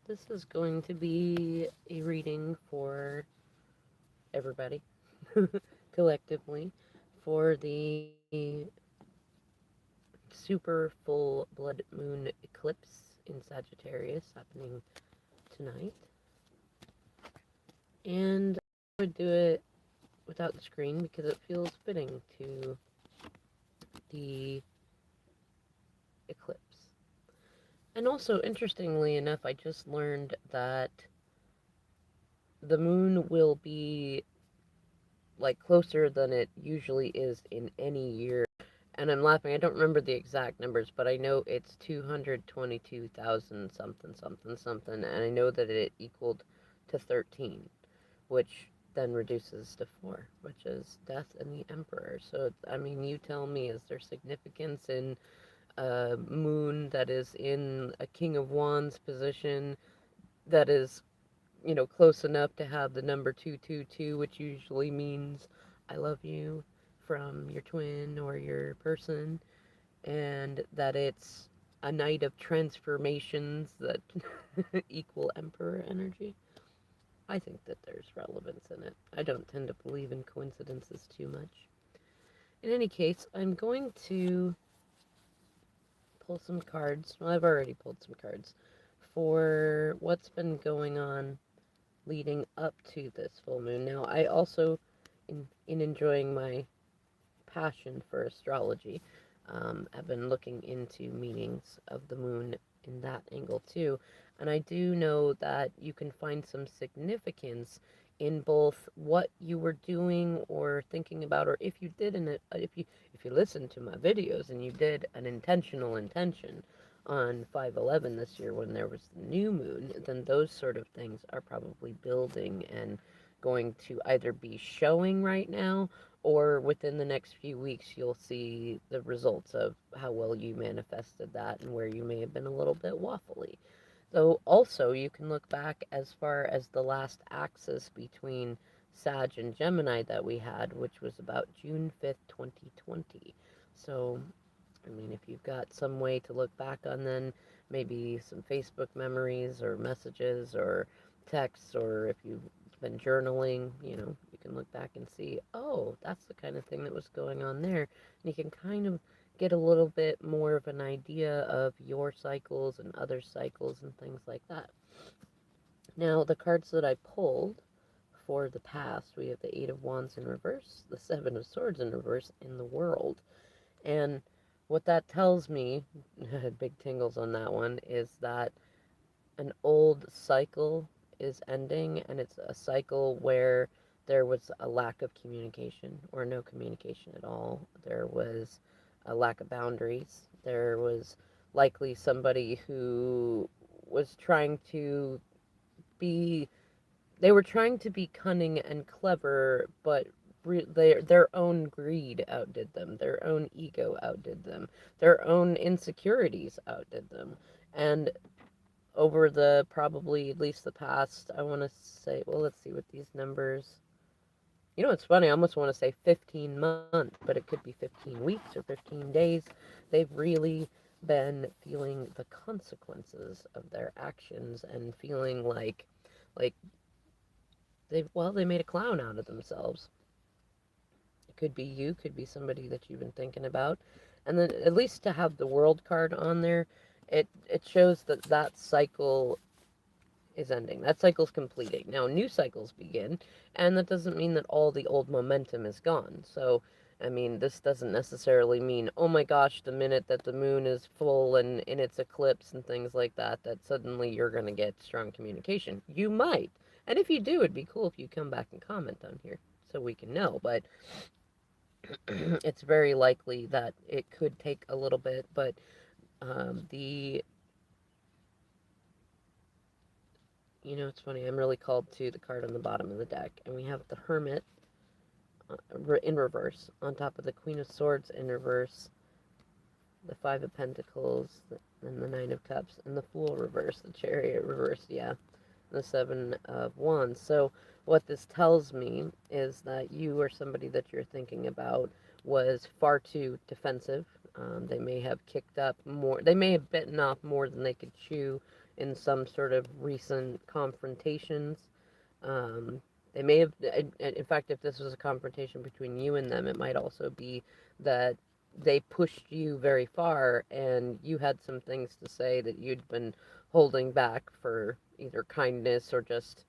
This is going to be a reading for everybody, collectively, for the super full blood moon eclipse in Sagittarius happening tonight. And I would do it without the screen because it feels fitting to the eclipse. And also, interestingly enough, I just learned that the moon will be like closer than it usually is in any year. And I'm laughing. I don't remember the exact numbers, but I know it's 222,000 something something something, and I know that it equaled to 13, which then reduces to 4, which is death and the emperor. So I mean, you tell me, is there significance in a moon that is in a king of wands position that is, close enough to have the number 222, which usually means I love you from your twin or your person, and that it's a night of transformations that equal emperor energy? I think that there's relevance in it. I don't tend to believe in coincidences too much. In any case, I'm going to pull some cards. Well, I've already pulled some cards for what's been going on leading up to this full moon. Now, I also, in enjoying my passion for astrology, have been looking into meanings of the moon in that angle too. And I do know that you can find some significance in both what you were doing or thinking about, or if you did if you listened to my videos and you did an intentional intention on 5/11 this year when there was the new moon, then those sort of things are probably building and going to either be showing right now, or within the next few weeks you'll see the results of how well you manifested that and where you may have been a little bit waffly. Though also you can look back as far as the last axis between Sag and Gemini that we had, which was about June 5th, 2020. So, I mean, if you've got some way to look back on, then maybe some Facebook memories or messages or texts, or if you've been journaling, you can look back and see, oh, that's the kind of thing that was going on there. And you can kind of get a little bit more of an idea of your cycles and other cycles and things like that. Now, the cards that I pulled for the past, we have the Eight of Wands in reverse, the Seven of Swords in reverse, in the World. And what that tells me, big tingles on that one, is that an old cycle is ending, and it's a cycle where there was a lack of communication or no communication at all. There was a lack of boundaries. There was likely somebody who was trying to be, they were trying to be cunning and clever, but their own greed outdid them, their own ego outdid them, their own insecurities outdid them. And over the probably at least the past, I want to say, well, let's see what these numbers. It's funny. I almost want to say 15 months, but it could be 15 weeks or 15 days. They've really been feeling the consequences of their actions and feeling like they made a clown out of themselves. It could be you, could be somebody that you've been thinking about. And then at least to have the World card on there, it shows that that cycle is ending. That cycle's completing. Now new cycles begin, and that doesn't mean that all the old momentum is gone. So, I mean, this doesn't necessarily mean, oh my gosh, the minute that the moon is full and in its eclipse and things like that, that suddenly you're going to get strong communication. You might. And if you do, it'd be cool if you come back and comment on here so we can know. But it's very likely that it could take a little bit. But the it's funny. I'm really called to the card on the bottom of the deck, and we have the Hermit in reverse on top of the Queen of Swords in reverse, the Five of Pentacles, and the Nine of Cups, and the Fool reverse, the Chariot reverse, yeah, the Seven of Wands. So what this tells me is that you or somebody that you're thinking about was far too defensive. They may have kicked up more. They may have bitten off more than they could chew in some sort of recent confrontations. Um, they may have, in fact, if this was a confrontation between you and them, it might also be that they pushed you very far and you had some things to say that you'd been holding back for either kindness or just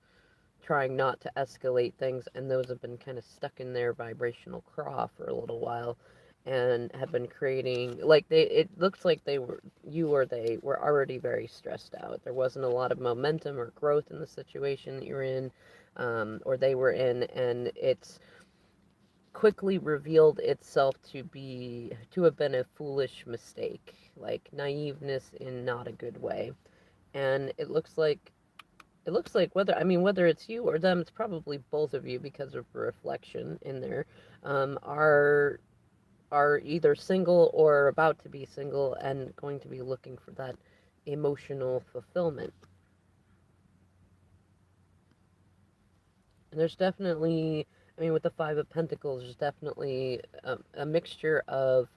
trying not to escalate things, and those have been kind of stuck in their vibrational craw for a little while and have been creating like they it looks like they were you or they were already very stressed out. There wasn't a lot of momentum or growth in the situation that you're in, or they were in, and it's quickly revealed itself to have been a foolish mistake, like naiveness in not a good way. And it looks like whether it's you or them, it's probably both of you because of reflection in there, are either single or about to be single and going to be looking for that emotional fulfillment. And there's definitely, with the Five of Pentacles, there's definitely a mixture of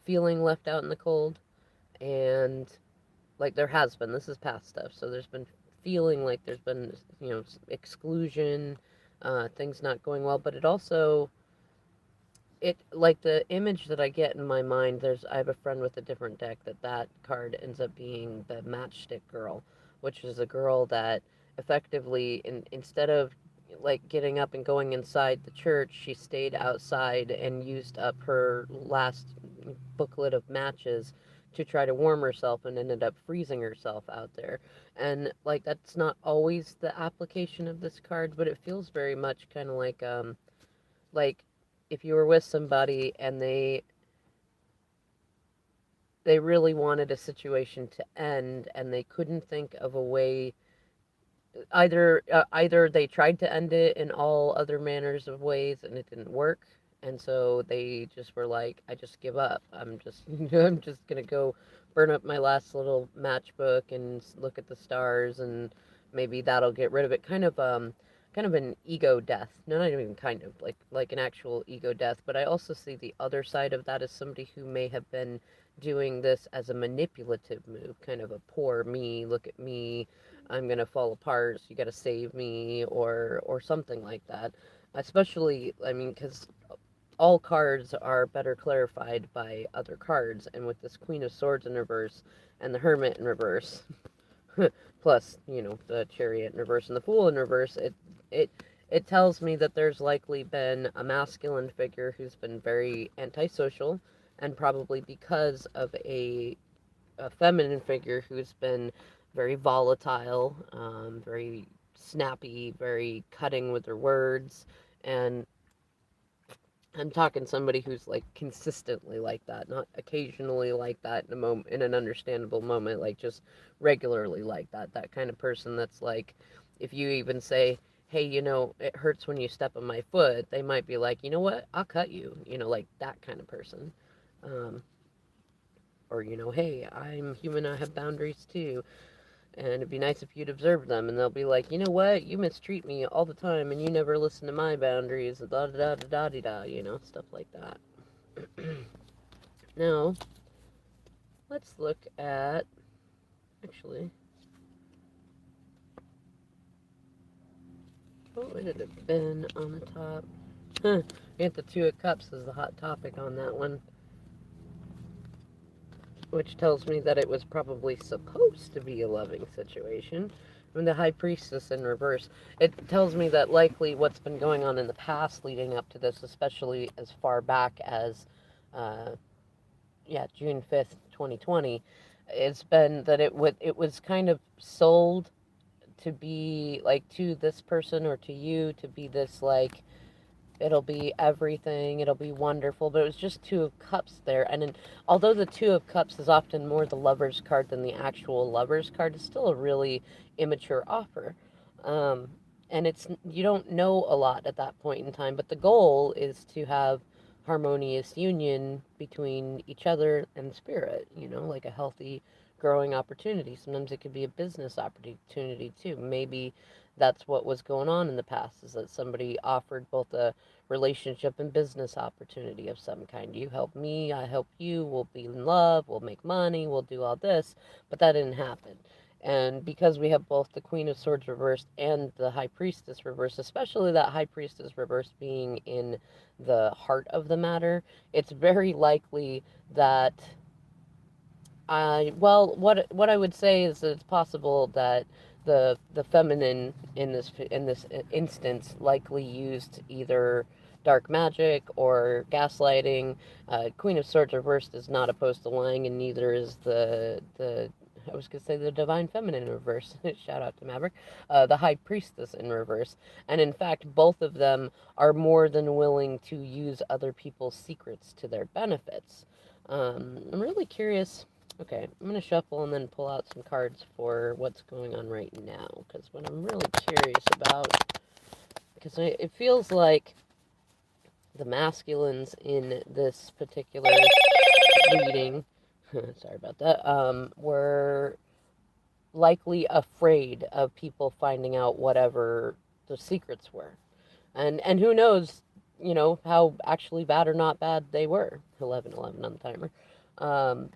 feeling left out in the cold and like there has been. This is past stuff, so there's been feeling like there's been exclusion, things not going well, but it also it like the image that I get in my mind. I have a friend with a different deck that card ends up being the matchstick girl, which is a girl that effectively instead of like getting up and going inside the church, she stayed outside and used up her last booklet of matches to try to warm herself and ended up freezing herself out there. And like that's not always the application of this card, but it feels very much kind of like if you were with somebody and they really wanted a situation to end and they couldn't think of a way. Either they tried to end it in all other manners of ways and it didn't work, and so they just were like, I just give up. I'm just I'm just gonna go burn up my last little matchbook and look at the stars, and maybe that'll get rid of it. Kind of an ego death. No, not even kind of like an actual ego death. But I also see the other side of that as somebody who may have been doing this as a manipulative move, kind of a poor me, look at me, I'm gonna fall apart, so you gotta save me, or something like that. Especially, because all cards are better clarified by other cards, and with this Queen of Swords in reverse and the Hermit in reverse, plus the Chariot in reverse and the Fool in reverse, it it tells me that there's likely been a masculine figure who's been very antisocial, and probably because of a feminine figure who's been very volatile, very snappy, very cutting with her words, and I'm talking somebody who's like consistently like that, not occasionally like that in a moment, in an understandable moment, like just regularly like that. That kind of person that's like, if you even say, "Hey, it hurts when you step on my foot," they might be like, "You know what? I'll cut you." Like that kind of person. Um, or hey, I'm human, I have boundaries too, and it'd be nice if you'd observe them. And they'll be like, you know what, you mistreat me all the time and you never listen to my boundaries, da da da da da da, stuff like that. Now let's look at, actually, what would it have been on the top? Huh, we got the Two of Cups as the hot topic on that one, which tells me that it was probably supposed to be a loving situation. The High Priestess in reverse, it tells me that likely what's been going on in the past leading up to this, especially as far back as, uh, yeah, June 5th, 2020, it's been that it was kind of sold to be like to this person or to you to be this like it'll be everything, it'll be wonderful, but it was just Two of Cups there. Although the Two of Cups is often more the lover's card than the actual lover's card, it's still a really immature offer. Um, and you don't know a lot at that point in time, but the goal is to have harmonious union between each other and spirit, like a healthy growing opportunity. Sometimes it could be a business opportunity too. Maybe that's what was going on in the past, is that somebody offered both a relationship and business opportunity of some kind. You help me, I help you, we'll be in love, we'll make money, we'll do all this, but that didn't happen. And because we have both the Queen of Swords reversed and the High Priestess reversed, especially that High Priestess reversed being in the heart of the matter, it's very likely that what I would say is that it's possible that the feminine in this instance likely used either dark magic or gaslighting. Queen of Swords reversed is not opposed to lying, and neither is the I was gonna say the divine feminine in reverse. Shout out to Maverick, the high priestess in reverse, and in fact, both of them are more than willing to use other people's secrets to their benefits. I'm really curious. Okay, I'm going to shuffle and then pull out some cards for what's going on right now. Because what I'm really curious about, because it feels like the masculines in this particular reading, sorry about that, were likely afraid of people finding out whatever the secrets were. And who knows, how actually bad or not bad they were. 11:11 on the timer. Um,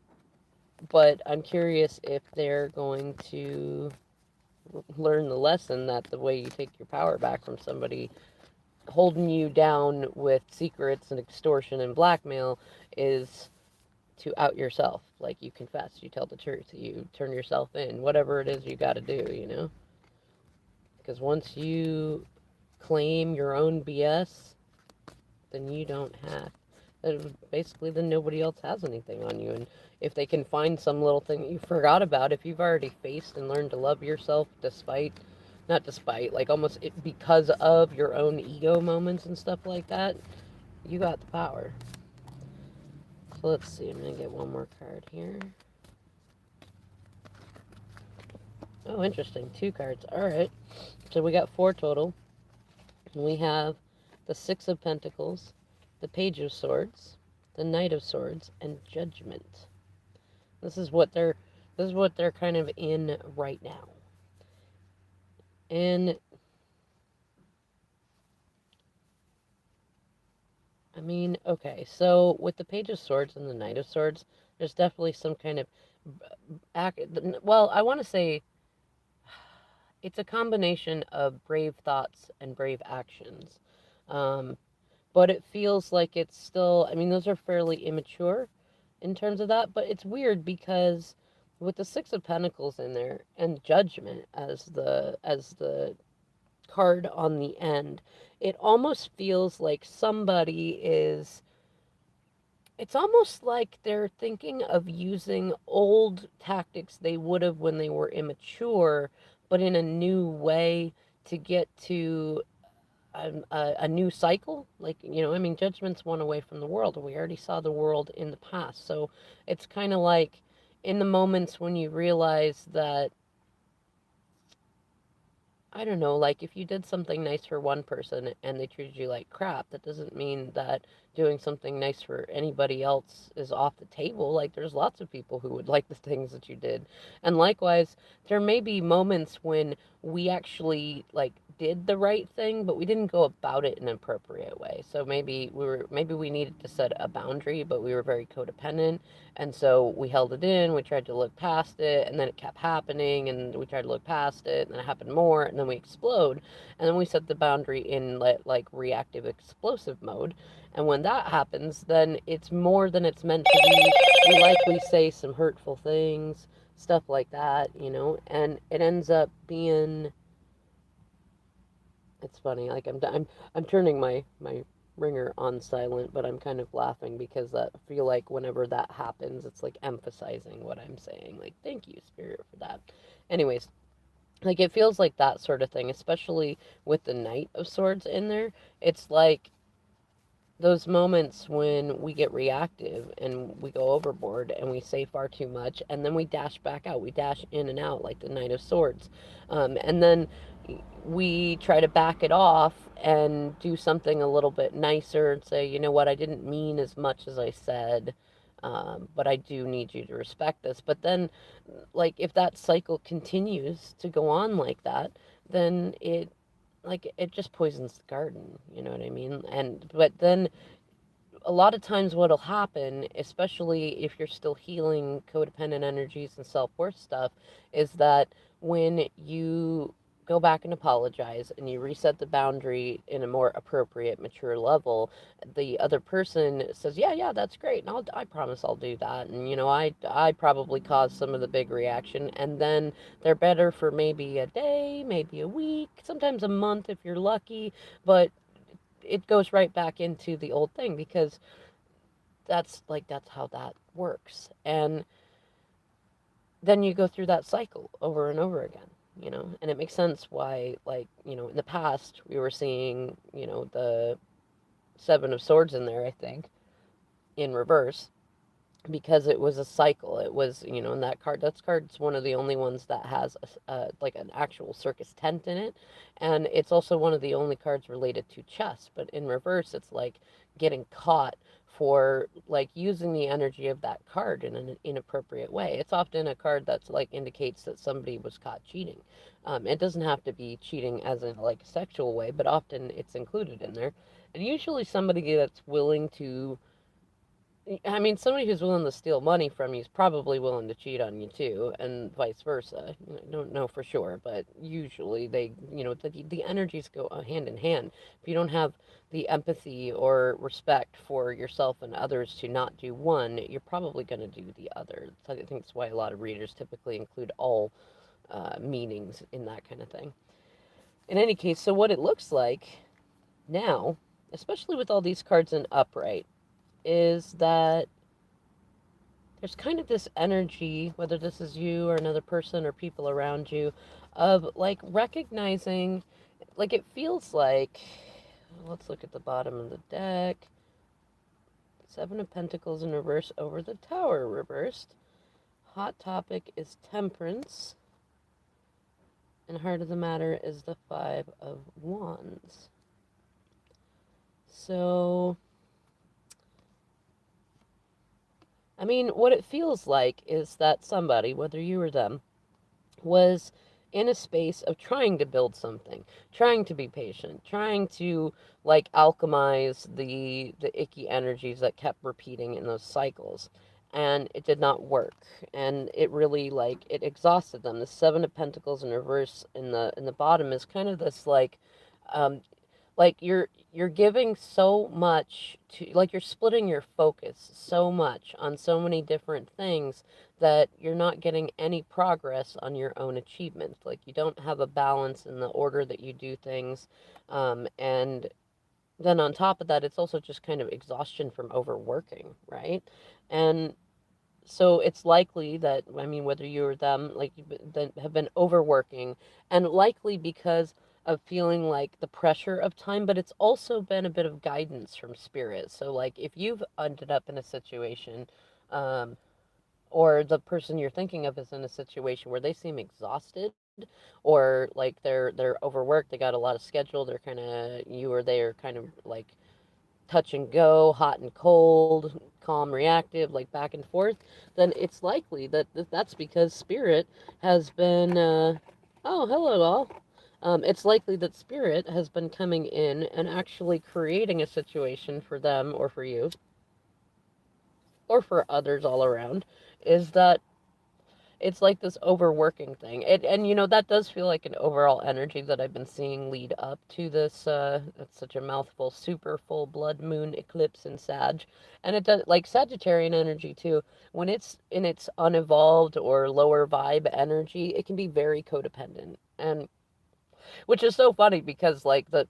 but I'm curious if they're going to learn the lesson that the way you take your power back from somebody holding you down with secrets and extortion and blackmail is to out yourself. Like you confess, you tell the truth, you turn yourself in, whatever it is you got to do. Because once you claim your own BS, then you don't have. Basically, then nobody else has anything on you. And if they can find some little thing that you forgot about, if you've already faced and learned to love yourself not despite, like almost because of your own ego moments and stuff like that, you got the power. So let's see, I'm going to get one more card here. Oh, interesting. 2 cards. All right. So we got 4 total. We have the 6 of Pentacles, the Page of Swords, the Knight of Swords, and Judgment. This is what they're kind of in right now. And I mean, okay, so with the Page of Swords and the Knight of Swords, there's definitely some kind of I want to say it's a combination of brave thoughts and brave actions. Um, but it feels like it's still, I mean, those are fairly immature in terms of that, but it's weird because with the 6 of Pentacles in there and Judgment as the card on the end, it almost feels like somebody is, it's almost like they're thinking of using old tactics they would have when they were immature, but in a new way to get to a new cycle. Like, I mean, Judgment's one away from the world, and we already saw the world in the past. So it's kind of like in the moments when you realize that, I don't know, like if you did something nice for one person and they treated you like crap, that doesn't mean that doing something nice for anybody else is off the table. Like there's lots of people who would like the things that you did. And likewise, there may be moments when we actually like did the right thing, but we didn't go about it in an appropriate way. So maybe we needed to set a boundary, but we were very codependent, and so we held it in, we tried to look past it, and then it kept happening, and we tried to look past it, and then it happened more, and then we explode. And then we set the boundary in like reactive explosive mode. And when that happens, then it's more than it's meant to be. We likely say some hurtful things, stuff like that, and it ends up being, it's funny, like I'm turning my ringer on silent, but I'm kind of laughing because I feel like whenever that happens, it's like emphasizing what I'm saying. Like, thank you, Spirit, for that. Anyways, like it feels like that sort of thing, especially with the Knight of Swords in there. It's like those moments when we get reactive and we go overboard and we say far too much, and then we dash back out, we dash in and out like the Knight of Swords, and then we try to back it off and do something a little bit nicer and say, you know what, I didn't mean as much as I said, but I do need you to respect this. But then, like, if that cycle continues to go on like that, then it just poisons the garden, you know what I mean? And but then a lot of times what'll happen, especially if you're still healing codependent energies and self-worth stuff, is that when you go back and apologize and you reset the boundary in a more appropriate mature level, the other person says, yeah, yeah, that's great, and I promise I'll do that, and I probably caused some of the big reaction, and then they're better for maybe a day, maybe a week, sometimes a month if you're lucky, but it goes right back into the old thing, because that's how that works. And then you go through that cycle over and over again, and it makes sense why, like, in the past we were seeing, the Seven of Swords in there, I think, in reverse, because it was a cycle. It was, and that card's one of the only ones that has like an actual circus tent in it, and it's also one of the only cards related to chess. But in reverse, it's like getting caught for like using the energy of that card in an inappropriate way. It's often a card that's like indicates that somebody was caught cheating. It doesn't have to be cheating as in like a sexual way, but often it's included in there, and usually somebody that's willing to, I mean, somebody who's willing to steal money from you is probably willing to cheat on you too, and vice versa. I don't know for sure, but usually they, the energies go hand in hand. If you don't have the empathy or respect for yourself and others to not do one, you're probably going to do the other. So I think that's why a lot of readers typically include all meanings in that kind of thing. In any case, so what it looks like now, especially with all these cards in upright, is that there's kind of this energy, whether this is you or another person or people around you, of like recognizing, like it feels like, let's look at the bottom of the deck. Seven of Pentacles in reverse over the Tower reversed. Hot topic is Temperance. And heart of the matter is the Five of Wands. So, I mean, what it feels like is that somebody, whether you or them, was in a space of trying to build something, trying to be patient, trying to like alchemize the icky energies that kept repeating in those cycles. And it did not work. And it really like it exhausted them. The Seven of Pentacles in reverse in the bottom is kind of this um like you're giving so much to, like you're splitting your focus so much on so many different things that you're not getting any progress on your own achievements. Like you don't have a balance in the order that you do things. And then on top of that, it's also just kind of exhaustion from overworking, right? And so it's likely that, I mean, whether you or them, like, that have been overworking, and likely because of feeling like the pressure of time, but it's also been a bit of guidance from spirit. So, like, if you've ended up in a situation, um, or the person you're thinking of is in a situation where they seem exhausted, or like they're overworked, they got a lot of schedule, they're kind of, you or they are kind of like touch and go, hot and cold, calm, reactive, like back and forth, then it's likely that that's because spirit has been, oh, hello all. It's likely that spirit has been coming in and actually creating a situation for them or for you or for others all around, is that it's like this overworking thing. And that does feel like an overall energy that I've been seeing lead up to this, it's such a mouthful, super full blood moon eclipse in Sag. And it does, like Sagittarian energy too, when it's in its unevolved or lower vibe energy, it can be very codependent. And which is so funny because like the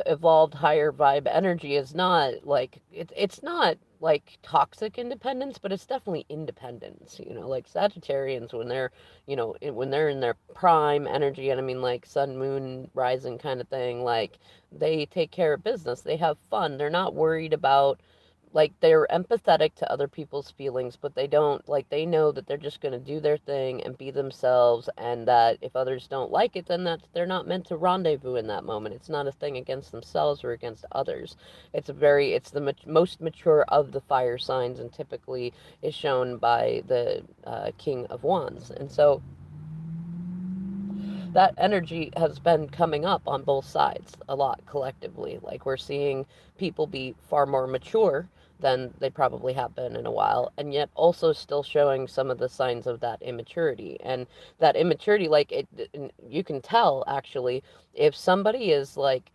evolved higher vibe energy is not like it's not like toxic independence, but it's definitely independence. Like Sagittarians, when they're when they're in their prime energy, and I mean like sun moon rising kind of thing, like they take care of business, they have fun, they're not worried about, like, they're empathetic to other people's feelings, but they don't, like, they know that they're just going to do their thing and be themselves, and that if others don't like it, then they're not meant to rendezvous in that moment. It's not a thing against themselves or against others. It's the most mature of the fire signs, and typically is shown by the King of Wands. And so that energy has been coming up on both sides a lot collectively. Like we're seeing people be far more mature than they probably have been in a while, and yet also still showing some of the signs of that immaturity. And that immaturity, like you can tell actually if somebody is like,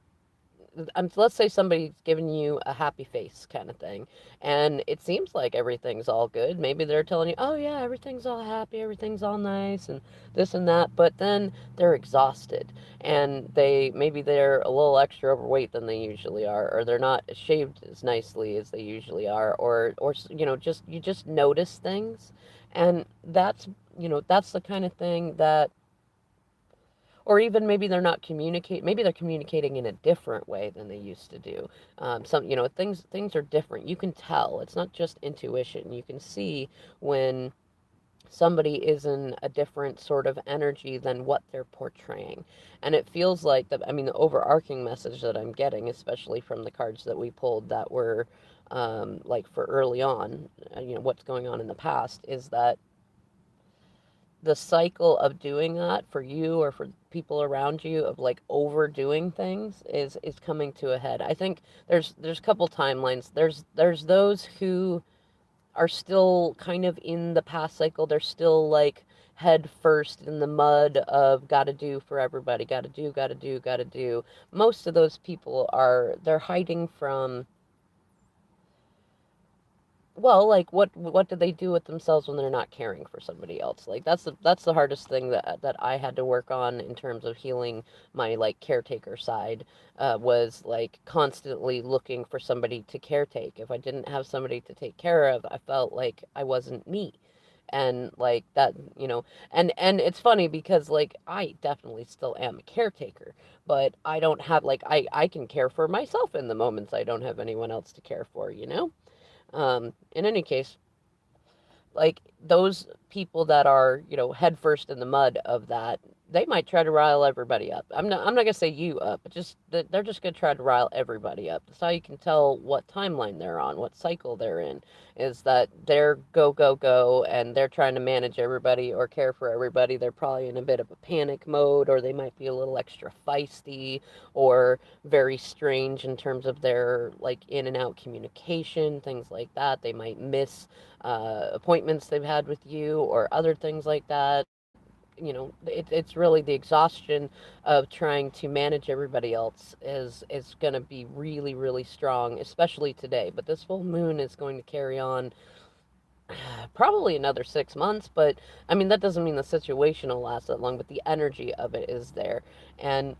let's say somebody's giving you a happy face kind of thing, and it seems like everything's all good. Maybe they're telling you, oh yeah, everything's all happy, everything's all nice, and this and that, but then they're exhausted, and maybe they're a little extra overweight than they usually are, or they're not shaved as nicely as they usually are, or just you just notice things, and that's the kind of thing that, or even maybe they're not communicate maybe they're communicating in a different way than they used to do. Things are different. You can tell. It's not just intuition. You can see when somebody is in a different sort of energy than what they're portraying. And it feels like the overarching message that I'm getting, especially from the cards that we pulled that were like for early on, what's going on in the past, is that the cycle of doing that for you or for people around you, of like overdoing things, is coming to a head. I think there's a couple timelines. There's those who are still kind of in the past cycle. They're still like head first in the mud of gotta do for everybody, gotta do, gotta do, gotta do. Most of those people they're hiding from, well, like what do they do with themselves when they're not caring for somebody else? Like that's the hardest thing that I had to work on in terms of healing my like caretaker side, was like constantly looking for somebody to caretake. If I didn't have somebody to take care of, I felt like I wasn't me. And like that, and it's funny because like I definitely still am a caretaker, but I don't have like I can care for myself in the moments I don't have anyone else to care for. In any case, like those people that are, head first in the mud of that, they might try to rile everybody up. I'm not gonna say you up, but just they're just gonna try to rile everybody up. That's how you can tell what timeline they're on, what cycle they're in, is that they're go go go and they're trying to manage everybody or care for everybody. They're probably in a bit of a panic mode, or they might be a little extra feisty, or very strange in terms of their like in and out communication, things like that. They might miss appointments they've had with you or other things like that. It's really the exhaustion of trying to manage everybody else is going to be really, really strong, especially today. But this full moon is going to carry on probably another 6 months. But I mean, that doesn't mean the situation will last that long, but the energy of it is there. And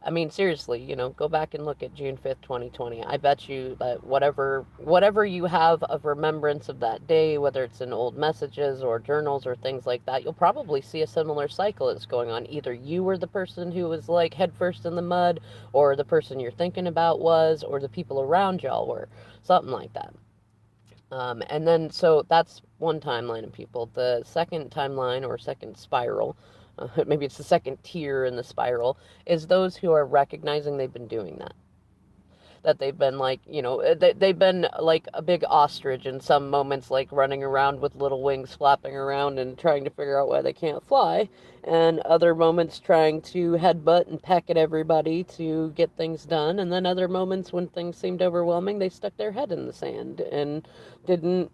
I mean, seriously, go back and look at June 5th, 2020. I bet you that whatever you have of remembrance of that day, whether it's in old messages or journals or things like that, you'll probably see a similar cycle that's going on. Either you were the person who was like head first in the mud, or the person you're thinking about was, or the people around y'all were. Something like that. And then, so that's one timeline of people. The second timeline, or second spiral, maybe it's the second tier in the spiral, is those who are recognizing they've been doing that. That they've been like, they've been like a big ostrich in some moments, like running around with little wings flapping around and trying to figure out why they can't fly, and other moments trying to headbutt and peck at everybody to get things done, and then other moments when things seemed overwhelming, they stuck their head in the sand and didn't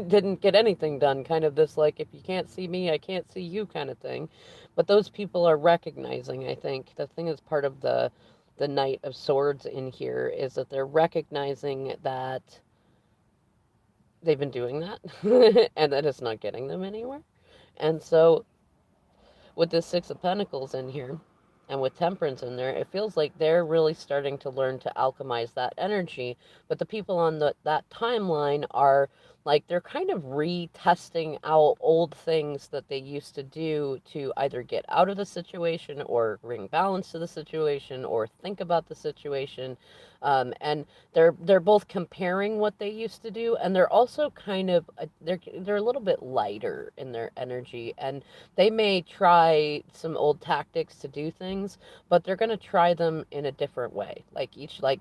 didn't get anything done. Kind of this like, if you can't see me, I can't see you kind of thing. But those people are recognizing, I think the thing is part of the Knight of Swords in here is that they're recognizing that they've been doing that and that it's not getting them anywhere. And so with the Six of Pentacles in here and with Temperance in there, it feels like they're really starting to learn to alchemize that energy. But the people on that timeline are like, they're kind of retesting out old things that they used to do to either get out of the situation or bring balance to the situation or think about the situation. And they're both comparing what they used to do, and they're also kind of they're a little bit lighter in their energy, and they may try some old tactics to do things, but they're going to try them in a different way. Like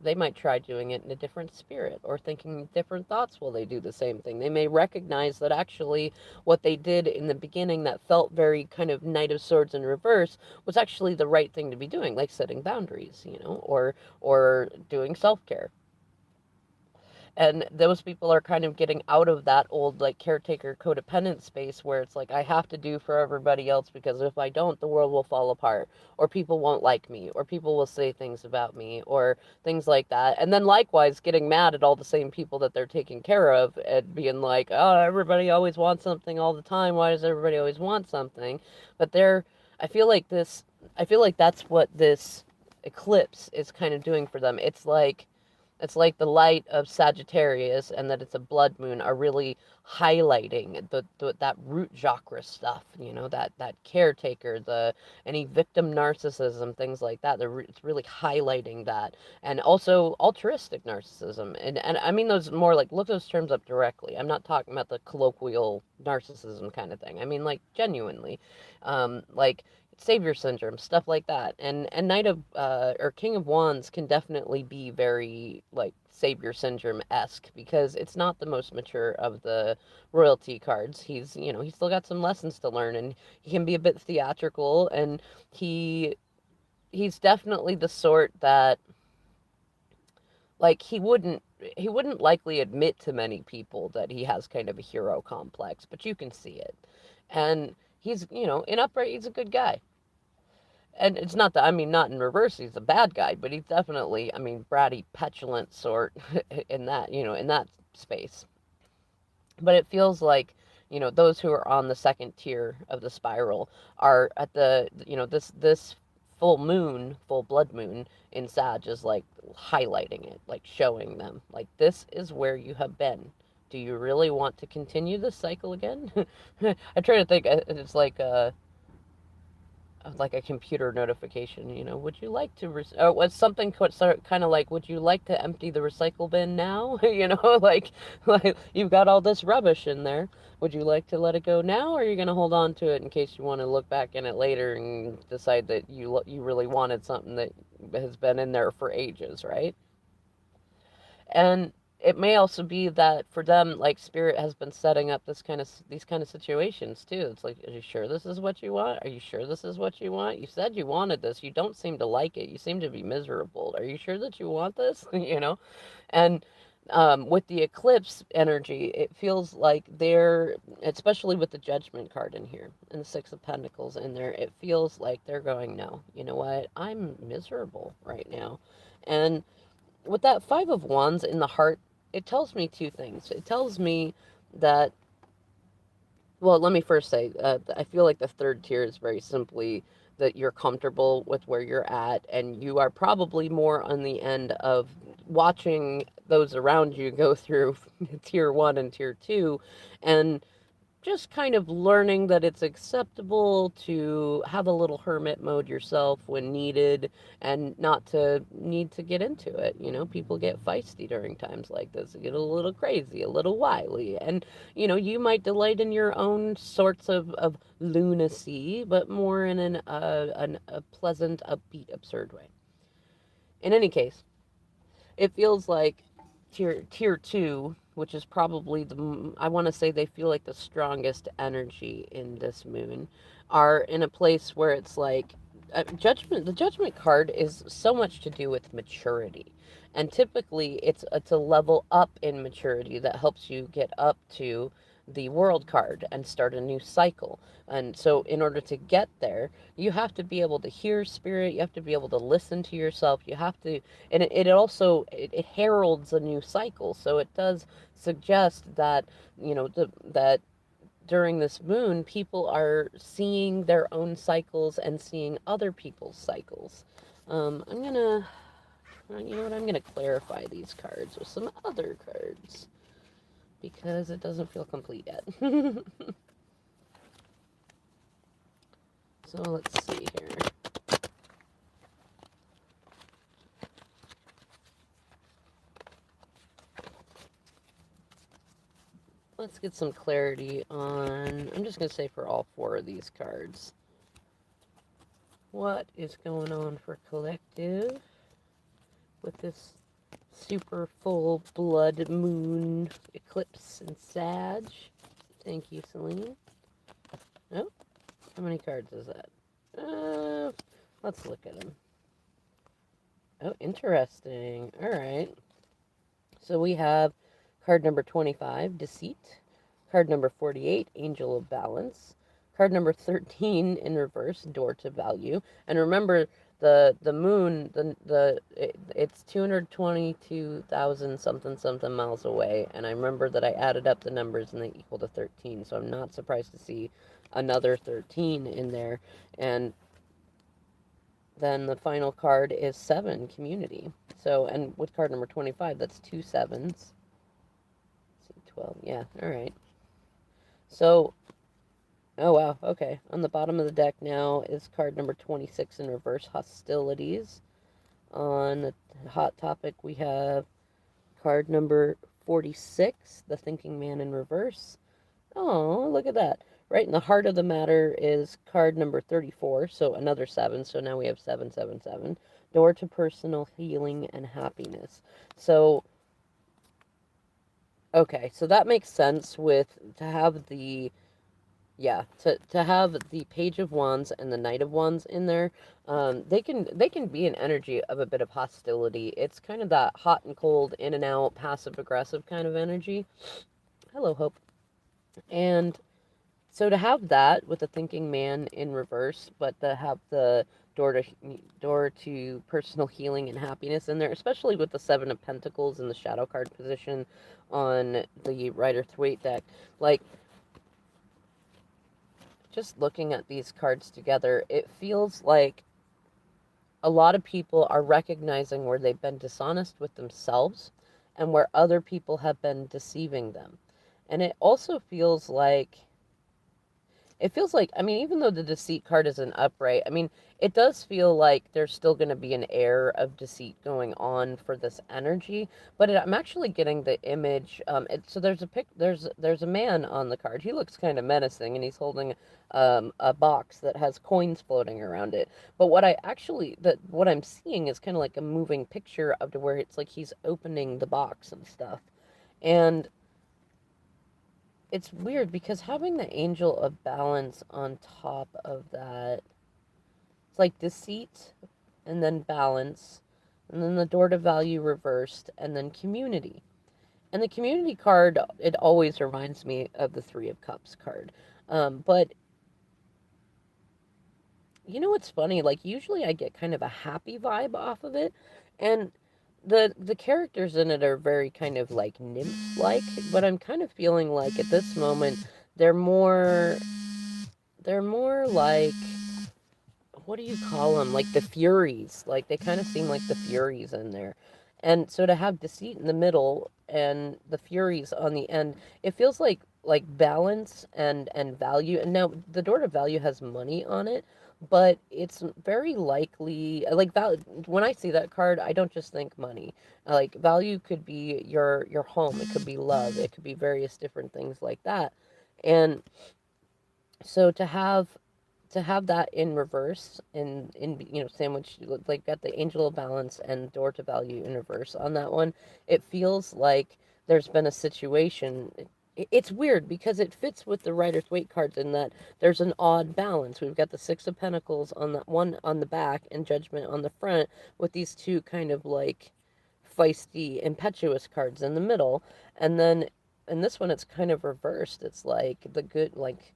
they might try doing it in a different spirit or thinking different thoughts while they do the same thing. They may recognize that actually what they did in the beginning that felt very kind of Knight of Swords in reverse was actually the right thing to be doing, like setting boundaries, or doing self-care. And those people are kind of getting out of that old like caretaker codependent space where it's like I have to do for everybody else because if I don't, the world will fall apart, or people won't like me, or people will say things about me, or things like that. And then likewise getting mad at all the same people that they're taking care of and being like, oh, everybody always wants something all the time. Why does everybody always want something? But they're I feel like this I feel like that's what this eclipse is kind of doing for them. It's like the light of Sagittarius and that it's a blood moon are really highlighting that root chakra stuff, that caretaker, the any victim narcissism, things like that. It's really highlighting that, and also altruistic narcissism, and I mean those more like look those terms up directly. I'm not talking about the colloquial narcissism kind of thing. I mean like genuinely, like savior syndrome, stuff like that. And Knight of or King of Wands can definitely be very like savior syndrome esque because it's not the most mature of the royalty cards. He's still got some lessons to learn, and he can be a bit theatrical, and he he's definitely the sort that like he wouldn't likely admit to many people that he has kind of a hero complex, but you can see it. And in upright, he's a good guy. And it's not that, I mean, not in reverse, he's a bad guy, but he's definitely, I mean, bratty, petulant sort in that space. But it feels like, those who are on the second tier of the spiral are at this full blood moon in Sag is like highlighting it, like showing them, like, this is where you have been. Do you really want to continue this cycle again? I try to think, it's like a computer notification, would you like to, or it's something kind of like, would you like to empty the recycle bin now? Like you've got all this rubbish in there. Would you like to let it go now, or are you going to hold on to it in case you want to look back in it later and decide that you really wanted something that has been in there for ages, right? And it may also be that for them, like spirit has been setting up these kind of situations too. It's like, are you sure this is what you want? Are you sure this is what you want? You said you wanted this. You don't seem to like it. You seem to be miserable. Are you sure that you want this? And with the eclipse energy, it feels like they're, especially with the judgment card in here and the Six of Pentacles in there, it feels like they're going, no, you know what? I'm miserable right now. And with that Five of Wands in the heart, it tells me two things. It tells me that, well, let me first say, I feel like the third tier is very simply that you're comfortable with where you're at, and you are probably more on the end of watching those around you go through tier one and tier two, and just kind of learning that it's acceptable to have a little hermit mode yourself when needed and not to need to get into it. People get feisty during times like this. They get a little crazy, a little wily. And, you might delight in your own sorts of lunacy, but more in a pleasant, upbeat, absurd way. In any case, it feels like tier two, which is probably I want to say they feel like the strongest energy in this moon, are in a place where it's like judgment. The judgment card is so much to do with maturity, and typically it's a level up in maturity that helps you get up to the world card and start a new cycle. And so in order to get there, you have to be able to hear spirit, you have to be able to listen to yourself, you have to, and it also it heralds a new cycle. So it does suggest that that during this moon people are seeing their own cycles and seeing other people's cycles. I'm gonna, you know what, I'm gonna clarify these cards with some other cards because it doesn't feel complete yet. So let's see here. Let's get some clarity on, I'm just going to say for all four of these cards. What is going on for collective with this super full blood moon eclipse and Sag? Thank you, Celine. Oh, how many cards is that? Let's look at them. Oh, interesting. All right. So we have Card number 25, Deceit. Card number 48, Angel of Balance. Card number 13 in reverse, Door to Value. And remember, the moon, it's 222,000 something something miles away, and I remember that I added up the numbers and they equal to 13, so I'm not surprised to see another 13 in there. And then the final card is 7, Community. So, and with card number 25, that's two sevens. Let's see, 12. Yeah, all right. So, oh wow, okay. On the bottom of the deck now is card number 26 in reverse, Hostilities. On the hot topic, we have card number 46, The Thinking Man in reverse. Oh, look at that. Right in the heart of the matter is card number 34, so another 7, so now we have 777. Door to Personal Healing and Happiness. So, okay, so that makes sense with to have the yeah, to have the Page of Wands and the Knight of Wands in there, they can be an energy of a bit of hostility. It's kind of that hot and cold, in and out, passive aggressive kind of energy. Hello, Hope. And so to have that with the Thinking Man in reverse, but to have the door to personal healing and happiness in there, especially with the Seven of Pentacles and the Shadow card position on the Rider-Waite deck, like just looking at these cards together, it feels like a lot of people are recognizing where they've been dishonest with themselves and where other people have been deceiving them. And it feels like, I mean, even though the deceit card is an upright, I mean, it does feel like there's still going to be an air of deceit going on for this energy. But I'm actually getting the image. So there's a man on the card. He looks kind of menacing, and he's holding a box that has coins floating around it. But what I'm seeing is kind of like a moving picture of to where it's like he's opening the box and stuff. And it's weird because having the Angel of Balance on top of that, it's like Deceit and then Balance, and then the Door to Value reversed, and then Community. And the Community card, it always reminds me of the Three of Cups card. But you know what's funny? Like usually I get kind of a happy vibe off of it, and the characters in it are very kind of like nymph like, but I'm kind of feeling like at this moment they're more they're more like, what do you call them? Like the Furies. Like they kind of seem like the Furies in there. And so to have Deceit in the middle and the Furies on the end, it feels like balance and value. And now the Door to Value has money on it, but it's very likely like when I see that card, I don't just think money. Like value could be your home, it could be love, it could be various different things like that. And so to have that in reverse in sandwich, like got the Angel of Balance and Door to Value in reverse on that one, it feels like there's been a situation. It's weird because it fits with the Rider's Waite cards in that there's an odd balance. We've got the Six of Pentacles on that one on the back and Judgment on the front, with these two kind of like feisty, impetuous cards in the middle. And then in this one, it's kind of reversed. It's like the good, like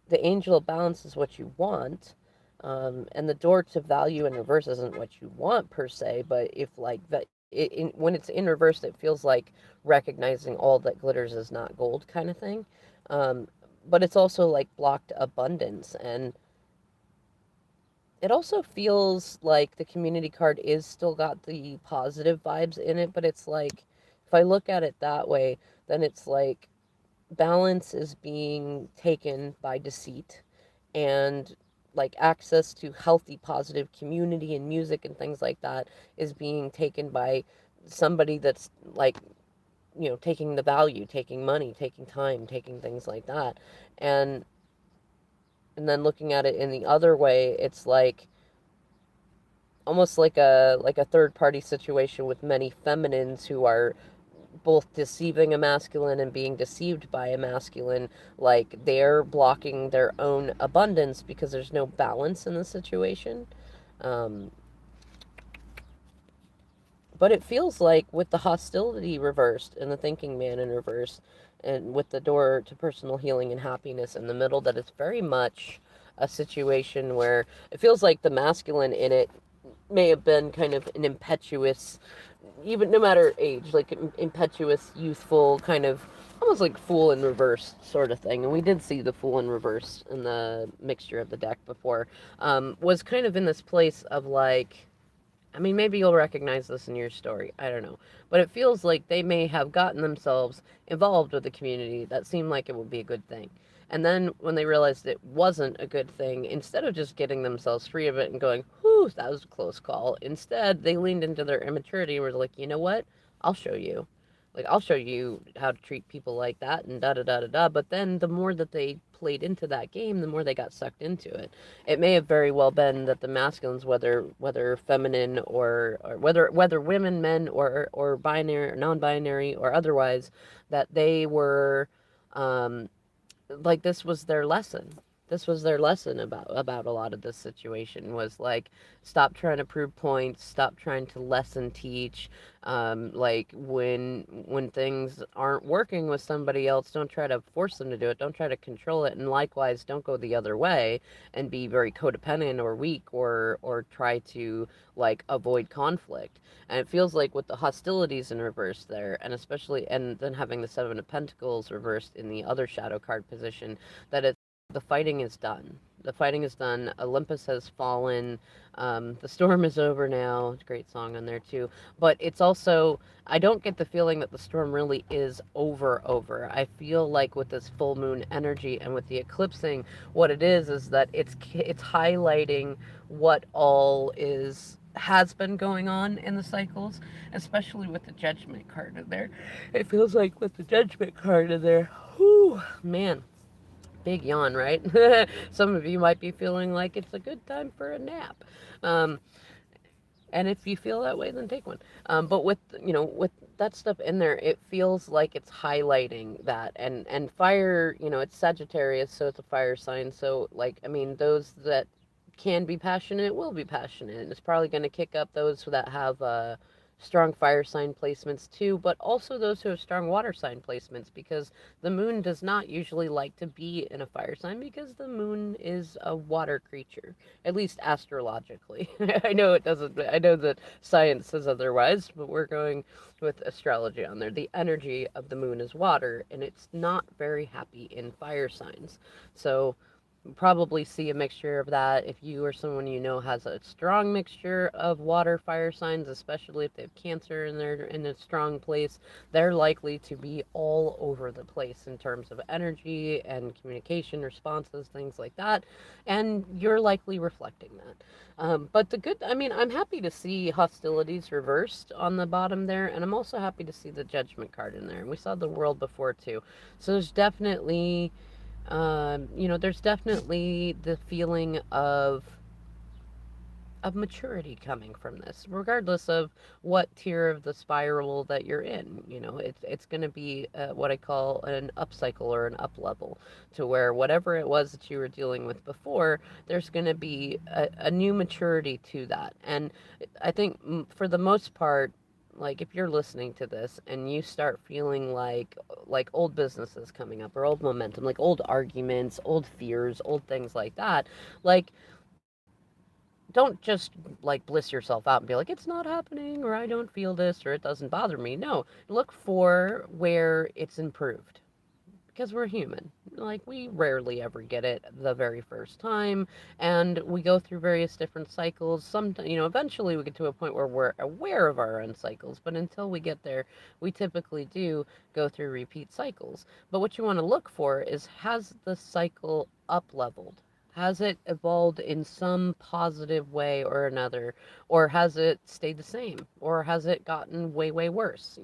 the Angel of Balance is what you want, and the Door to Value in reverse isn't what you want per se. But if like that, when it's in reverse, it feels like recognizing all that glitters is not gold kind of thing. Um, but it's also like blocked abundance, and it also feels like the Community card is still got the positive vibes in it. But it's like, if I look at it that way, then it's like balance is being taken by deceit, and like access to healthy positive community and music and things like that is being taken by somebody that's like, taking the value, taking money, taking time, taking things like that. And and then looking at it in the other way, it's like almost like a third party situation with many feminines who are both deceiving a masculine and being deceived by a masculine. Like they're blocking their own abundance because there's no balance in the situation. um But it feels like with the hostility reversed and the thinking man in reverse, and with the door to personal healing and happiness in the middle, that it's very much a situation where it feels like the masculine in it may have been kind of an impetuous, even no matter age, like an impetuous, youthful kind of almost like fool in reverse sort of thing. And we did see the fool in reverse in the mixture of the deck before. Was kind of in this place of like, I mean, maybe you'll recognize this in your story. I don't know. But it feels like they may have gotten themselves involved with the community that seemed like it would be a good thing. And then when they realized it wasn't a good thing, instead of just getting themselves free of it and going, whew, that was a close call, instead they leaned into their immaturity and were like, you know what? I'll show you. Like, I'll show you how to treat people like that and da da da da da. But then the more that they played into that game, the more they got sucked into it. It may have very well been that the masculines, whether feminine or whether women, men, or binary, or non-binary, or otherwise, that they were um, like this was their lesson. This was their lesson about a lot of this situation was like stop trying to prove points, stop trying to lesson teach. Like when things aren't working with somebody else, don't try to force them to do it. Don't try to control it, and likewise, don't go the other way and be very codependent or weak or try to like avoid conflict. And it feels like with the hostilities in reverse there, and especially, and then having the Seven of Pentacles reversed in the other shadow card position, that it's the fighting is done. The fighting is done. Olympus has fallen. The storm is over now. It's a great song on there too. But it's also, I don't get the feeling that the storm really is over. I feel like with this full moon energy and with the eclipsing, what it is that it's highlighting what all is has been going on in the cycles, especially with the judgment card in there. It feels like with the judgment card in there, whew, man, big yawn, right? Some of you might be feeling like it's a good time for a nap. Um, and if you feel that way, then take one. But with with that stuff in there, it feels like it's highlighting that. And fire, it's Sagittarius, so it's a fire sign. So like, I mean, those that can be passionate will be passionate, and it's probably going to kick up those that have strong fire sign placements too, but also those who have strong water sign placements, because the moon does not usually like to be in a fire sign because the moon is a water creature, at least astrologically. I know it doesn't, I know that science says otherwise, but we're going with astrology on there. The energy of the moon is water, and it's not very happy in fire signs. So probably see a mixture of that. If you or someone you know has a strong mixture of water fire signs, especially if they have cancer in their in a strong place, they're likely to be all over the place in terms of energy and communication responses, things like that. And you're likely reflecting that. But the good, I mean, I'm happy to see hostilities reversed on the bottom there, and I'm also happy to see the judgment card in there. And we saw the world before too. So there's definitely there's definitely the feeling of maturity coming from this, regardless of what tier of the spiral that you're in. It's going to be what I call an up cycle or an up level, to where whatever it was that you were dealing with before, there's going to be a new maturity to that. And I think for the most part, like if you're listening to this and you start feeling like old businesses coming up or old momentum, like old arguments, old fears, old things like that, like don't just like bliss yourself out and be like, it's not happening, or I don't feel this, or it doesn't bother me. No, look for where it's improved, because we're human. Like, we rarely ever get it the very first time, and we go through various different cycles. Sometimes, eventually we get to a point where we're aware of our own cycles, but until we get there, we typically do go through repeat cycles. But what you want to look for is, has the cycle up leveled? Has it evolved in some positive way or another? Or has it stayed the same? Or has it gotten way, way worse?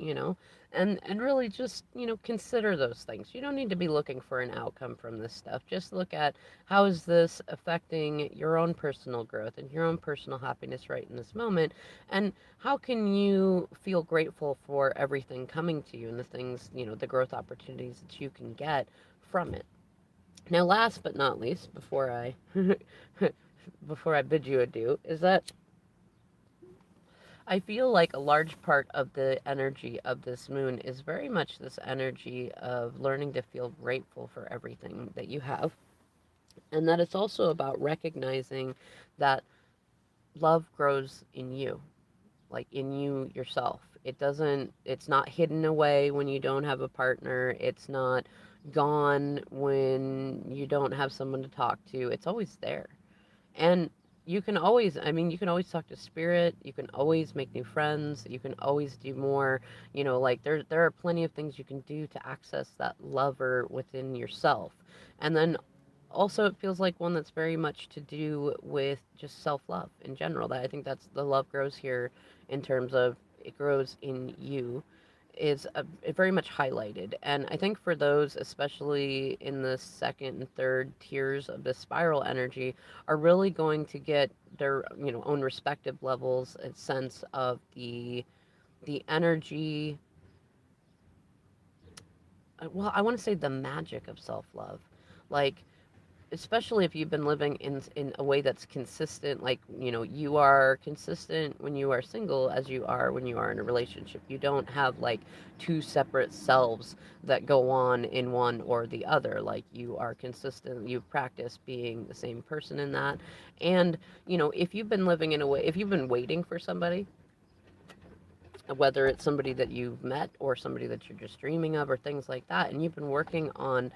And really just consider those things. You don't need to be looking for an outcome from this stuff. Just look at, how is this affecting your own personal growth and your own personal happiness right in this moment, and how can you feel grateful for everything coming to you and the things, the growth opportunities that you can get from it. Now, last but not least, before I before I bid you adieu, is that I feel like a large part of the energy of this moon is very much this energy of learning to feel grateful for everything that you have. And that it's also about recognizing that love grows in you, like in you yourself. It's not hidden away when you don't have a partner. It's not gone when you don't have someone to talk to. It's always there. And you can always, I mean, you can always talk to spirit. You can always make new friends. You can always do more. Like there are plenty of things you can do to access that lover within yourself. And then also it feels like one that's very much to do with just self-love in general. That I think that's the love grows here in terms of it grows in you is very much highlighted. And I think for those, especially in the second and third tiers of the spiral energy, are really going to get their own respective levels and sense of the energy. Well, I want to say the magic of self love, like especially if you've been living in a way that's consistent, like you are consistent when you are single as you are when you are in a relationship. You don't have like two separate selves that go on in one or the other. Like you are consistent, you practice being the same person in that. And if you've been living in a way, if you've been waiting for somebody, whether it's somebody that you've met or somebody that you're just dreaming of or things like that, and you've been working on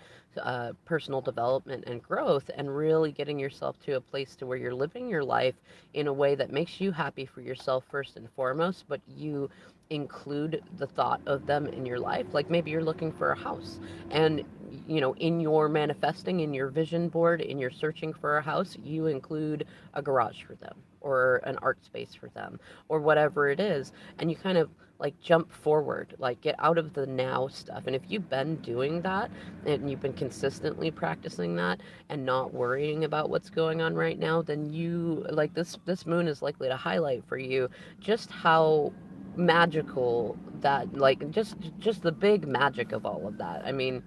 personal development and growth and really getting yourself to a place to where you're living your life in a way that makes you happy for yourself first and foremost, but you include the thought of them in your life. Like maybe you're looking for a house, and in your manifesting, in your vision board, in your searching for a house, you include a garage for them or an art space for them or whatever it is, and you kind of like jump forward, like get out of the now stuff. And if you've been doing that and you've been consistently practicing that and not worrying about what's going on right now, then you like this moon is likely to highlight for you just how magical that, like just the big magic of all of that. I mean,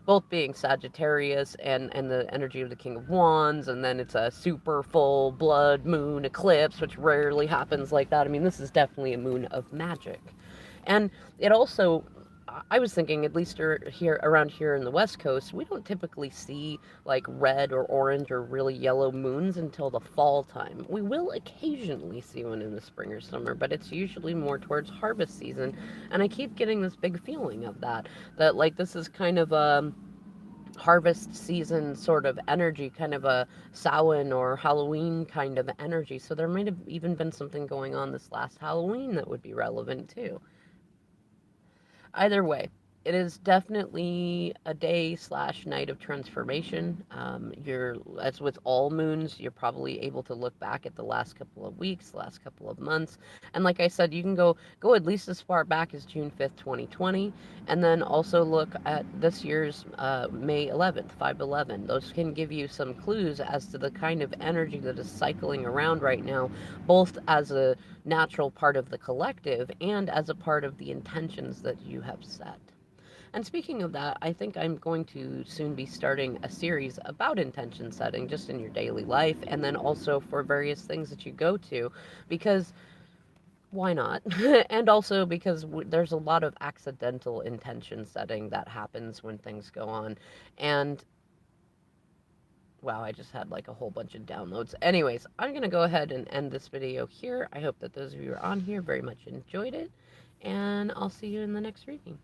both being Sagittarius and the energy of the King of Wands, and then it's a super full blood moon eclipse, which rarely happens like that. I mean, this is definitely a moon of magic, and it also. I was thinking, at least here around here in the West Coast, we don't typically see like red or orange or really yellow moons until the fall time. We will occasionally see one in the spring or summer, but it's usually more towards harvest season. And I keep getting this big feeling of that like this is kind of a harvest season sort of energy, kind of a Samhain or Halloween kind of energy. So there might have even been something going on this last Halloween that would be relevant too. Either way, it is definitely a day slash night of transformation. You're, as with all moons, you're probably able to look back at the last couple of weeks, the last couple of months, and like I said, you can go at least as far back as June 5th, 2020, and then also look at this year's May 11th, 5/11. Those can give you some clues as to the kind of energy that is cycling around right now, both as a natural part of the collective and as a part of the intentions that you have set. And speaking of that, I think I'm going to soon be starting a series about intention setting just in your daily life and then also for various things that you go to, because why not? And also because there's a lot of accidental intention setting that happens when things go on. And wow, I just had like a whole bunch of downloads. Anyways, I'm going to go ahead and end this video here. I hope that those of you who are on here very much enjoyed it, and I'll see you in the next reading.